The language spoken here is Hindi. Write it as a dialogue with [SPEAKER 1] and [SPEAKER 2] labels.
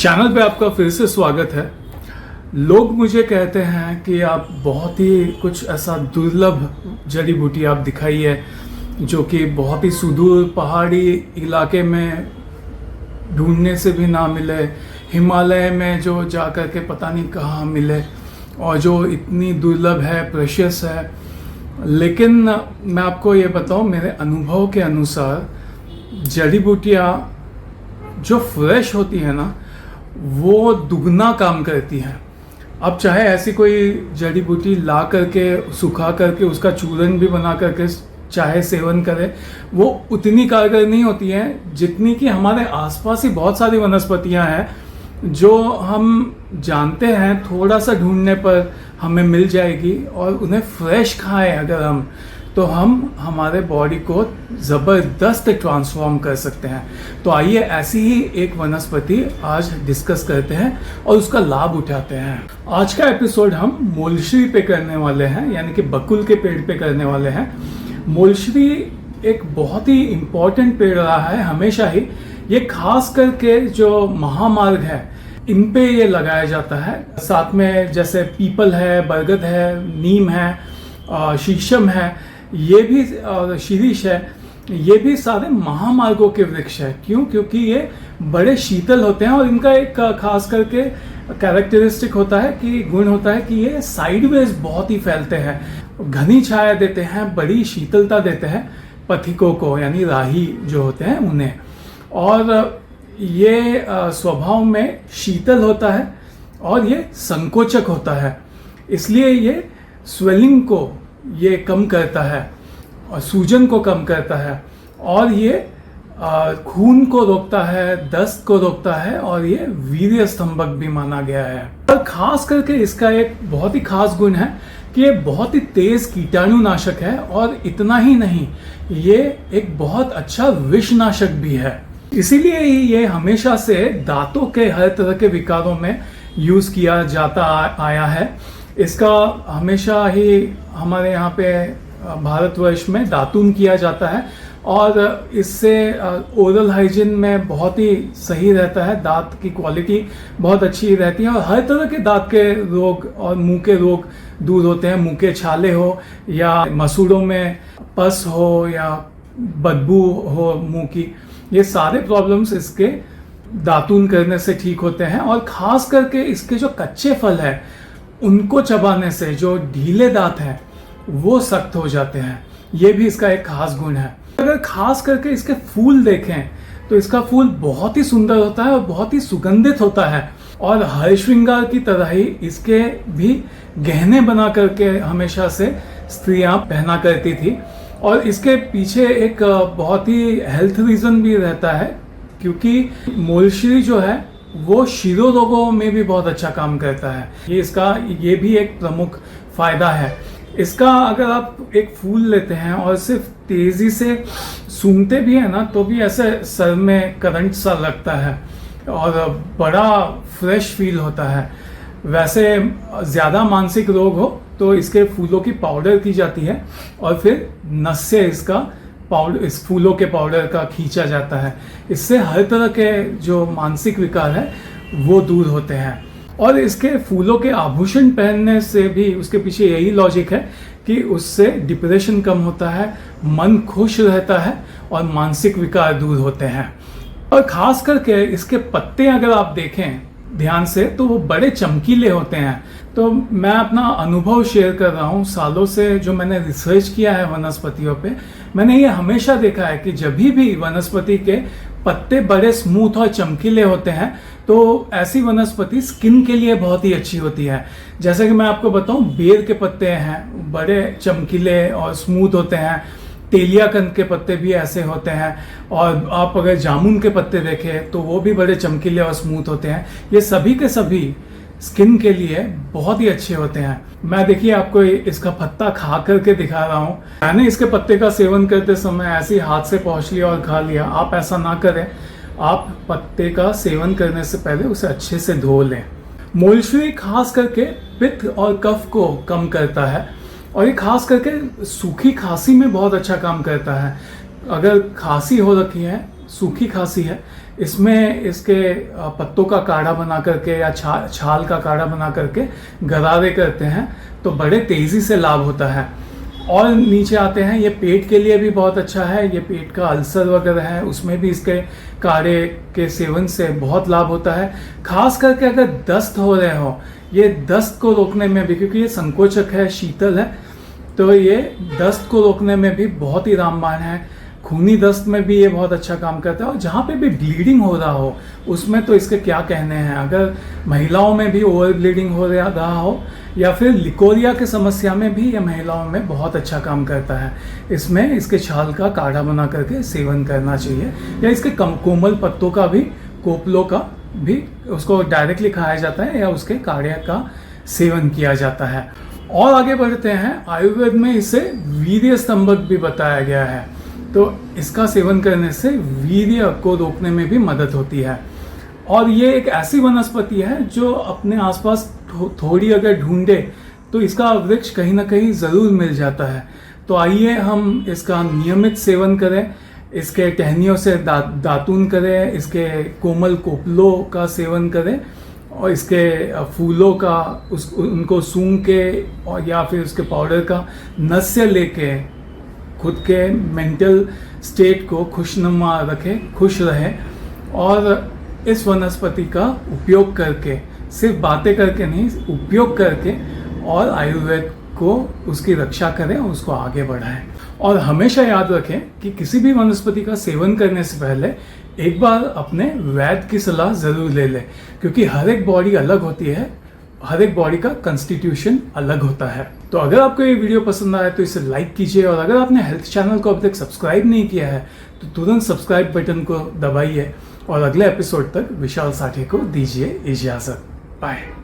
[SPEAKER 1] चैनल पे आपका फिर से स्वागत है। लोग मुझे कहते हैं कि आप बहुत ही कुछ ऐसा दुर्लभ जड़ी बूटी आप दिखाई है जो कि बहुत ही सुदूर पहाड़ी इलाके में ढूंढने से भी ना मिले, हिमालय में जो जा कर के पता नहीं कहाँ मिले और जो इतनी दुर्लभ है, प्रेशियस है। लेकिन मैं आपको ये बताऊं, मेरे अनुभव के अनुसार जड़ी बूटियाँ जो फ्रेश होती है ना, वो दुगना काम करती है। अब चाहे ऐसी कोई जड़ी बूटी ला करके सुखा करके उसका चूरन भी बना करके चाहे सेवन करें, वो उतनी कारगर नहीं होती है जितनी कि हमारे आसपास ही बहुत सारी वनस्पतियां हैं जो हम जानते हैं थोड़ा सा ढूंढने पर हमें मिल जाएगी, और उन्हें फ्रेश खाएं अगर हम, तो हम हमारे बॉडी को ज़बरदस्त ट्रांसफॉर्म कर सकते हैं। तो आइए ऐसी ही एक वनस्पति आज डिस्कस करते हैं और उसका लाभ उठाते हैं। आज का एपिसोड हम मोलश्री पे करने वाले हैं, यानी कि बकुल के पेड़ पे करने वाले हैं। मोलश्री एक बहुत ही इम्पोर्टेंट पेड़ रहा है हमेशा ही। ये खास करके जो महामार्ग है इन पे ये लगाया जाता है। साथ में जैसे पीपल है, बरगद है, नीम है, शीशम है, ये भी शीरीष है, ये भी सारे महामार्गों के वृक्ष है। क्यों? क्योंकि ये बड़े शीतल होते हैं और इनका एक खास करके कैरेक्टरिस्टिक होता है कि गुण होता है कि ये साइडवेज बहुत ही फैलते हैं, घनी छाया देते हैं, बड़ी शीतलता देते हैं पथिकों को, यानी राही जो होते हैं उन्हें। और ये स्वभाव में शीतल होता है और ये संकोचक होता है, इसलिए ये स्वेलिंग को ये कम करता है और सूजन को कम करता है, और ये खून को रोकता है, दस्त को रोकता है, और ये वीर्य स्तंभक भी माना गया है। और खास करके इसका एक बहुत ही खास गुण है कि ये बहुत ही तेज कीटाणुनाशक है, और इतना ही नहीं, ये एक बहुत अच्छा विषनाशक भी है। इसीलिए ये हमेशा से दांतों के हर तरह के विकारों में यूज किया जाता आया है। इसका हमेशा ही हमारे यहाँ पे भारतवर्ष में दातून किया जाता है, और इससे ओरल हाइजीन में बहुत ही सही रहता है। दांत की क्वालिटी बहुत अच्छी रहती है और हर तरह के दांत के रोग और मुंह के रोग दूर होते हैं। मुंह के छाले हो या मसूड़ों में पस हो या बदबू हो मुंह की, ये सारे प्रॉब्लम्स इसके दातून करने से ठीक होते हैं। और खास करके इसके जो कच्चे फल है उनको चबाने से जो ढीले दांत हैं वो सख्त हो जाते हैं। ये भी इसका एक खास गुण है। अगर खास करके इसके फूल देखें तो इसका फूल बहुत ही सुंदर होता है और बहुत ही सुगंधित होता है, और हर श्रृंगार की तरह ही इसके भी गहने बना करके हमेशा से स्त्रियां पहना करती थी। और इसके पीछे एक बहुत ही हेल्थ रीजन भी रहता है, क्योंकि मोलश्री जो है वो शिरो रोगों में भी बहुत अच्छा काम करता है। ये भी एक प्रमुख फायदा है इसका। अगर आप एक फूल लेते हैं और सिर्फ तेजी से सूंघते भी है ना, तो भी ऐसे सर में करंट सा लगता है और बड़ा फ्रेश फील होता है। वैसे ज़्यादा मानसिक रोग हो तो इसके फूलों की पाउडर की जाती है और फिर नस से इस फूलों के पाउडर का खींचा जाता है। इससे हर तरह के जो मानसिक विकार है वो दूर होते हैं। और इसके फूलों के आभूषण पहनने से भी उसके पीछे यही लॉजिक है कि उससे डिप्रेशन कम होता है, मन खुश रहता है और मानसिक विकार दूर होते हैं। और खास करके इसके पत्ते अगर आप देखें ध्यान से तो वो बड़े चमकीले होते हैं। तो मैं अपना अनुभव शेयर कर रहा हूँ सालों से, जो मैंने रिसर्च किया है वनस्पतियों पे। मैंने ये हमेशा देखा है कि जब भी वनस्पति के पत्ते बड़े स्मूथ और चमकीले होते हैं तो ऐसी वनस्पति स्किन के लिए बहुत ही अच्छी होती है। जैसे कि मैं आपको बताऊं, बेर के पत्ते हैं बड़े चमकीले और स्मूथ होते हैं, तेलियाकंद के पत्ते भी ऐसे होते हैं, और आप अगर जामुन के पत्ते देखें तो वो भी बड़े चमकीले और स्मूथ होते हैं। ये सभी के सभी स्किन के लिए बहुत ही अच्छे होते हैं। मैं देखिए आपको इसका पत्ता खा करके दिखा रहा हूँ। मैंने इसके पत्ते का सेवन करते समय ऐसे ही हाथ से पहुँच लिया और खा लिया। आप ऐसा ना करें, आप पत्ते का सेवन करने से पहले उसे अच्छे से धो लें। मोलश्री खास करके पित्त और कफ को कम करता है, और ये खास करके सूखी खांसी में बहुत अच्छा काम करता है। अगर खांसी हो रखी है सूखी खांसी है, इसमें इसके पत्तों का काढ़ा बना करके या छाल का काढ़ा बना करके गरारे करते हैं तो बड़े तेज़ी से लाभ होता है। और नीचे आते हैं, ये पेट के लिए भी बहुत अच्छा है। ये पेट का अल्सर वगैरह है उसमें भी इसके काढ़े के सेवन से बहुत लाभ होता है। खास करके अगर दस्त हो रहे हो, ये दस्त को रोकने में भी, क्योंकि ये संकोचक है, शीतल है, तो ये दस्त को रोकने में भी बहुत ही रामबाण है। खूनी दस्त में भी ये बहुत अच्छा काम करता है। और जहाँ पे भी ब्लीडिंग हो रहा हो उसमें तो इसके क्या कहने हैं। अगर महिलाओं में भी ओवर ब्लीडिंग हो रहा हो या फिर लिकोरिया की समस्या में भी ये महिलाओं में बहुत अच्छा काम करता है। इसमें इसके छाल का काढ़ा बना करके सेवन करना चाहिए, या इसके कोमल पत्तों का भी, कोपलों का भी, उसको डायरेक्टली खाया जाता है या उसके काढ़े का सेवन किया जाता है। और आगे बढ़ते हैं, आयुर्वेद में इसे वीर्य स्तंभक भी बताया गया है, तो इसका सेवन करने से वीर्य को रोकने में भी मदद होती है। और ये एक ऐसी वनस्पति है जो अपने आसपास थोड़ी अगर ढूंढे तो इसका वृक्ष कहीं ना कहीं ज़रूर मिल जाता है। तो आइए हम इसका नियमित सेवन करें, इसके टहनियों से दातून करें, इसके कोमल कोपलों का सेवन करें और इसके फूलों का उनको सूंघ के और या फिर उसके पाउडर का नस्य लेके खुद के मेंटल स्टेट को खुशनुमा रखें, खुश रहें। और इस वनस्पति का उपयोग करके, सिर्फ बातें करके नहीं, उपयोग करके और आयुर्वेद को उसकी रक्षा करें और उसको आगे बढ़ाएं। और हमेशा याद रखें कि किसी भी वनस्पति का सेवन करने से पहले एक बार अपने वैद्य की सलाह ज़रूर ले लें, क्योंकि हर एक बॉडी अलग होती है, हर एक बॉडी का कॉन्स्टिट्यूशन अलग होता है। तो अगर आपको ये वीडियो पसंद आया तो इसे लाइक कीजिए, और अगर आपने हेल्थ चैनल को अब तक सब्सक्राइब नहीं किया है तो तुरंत सब्सक्राइब बटन को दबाइए। और अगले एपिसोड तक विशाल साठे को दीजिए इजाज़त। बाय।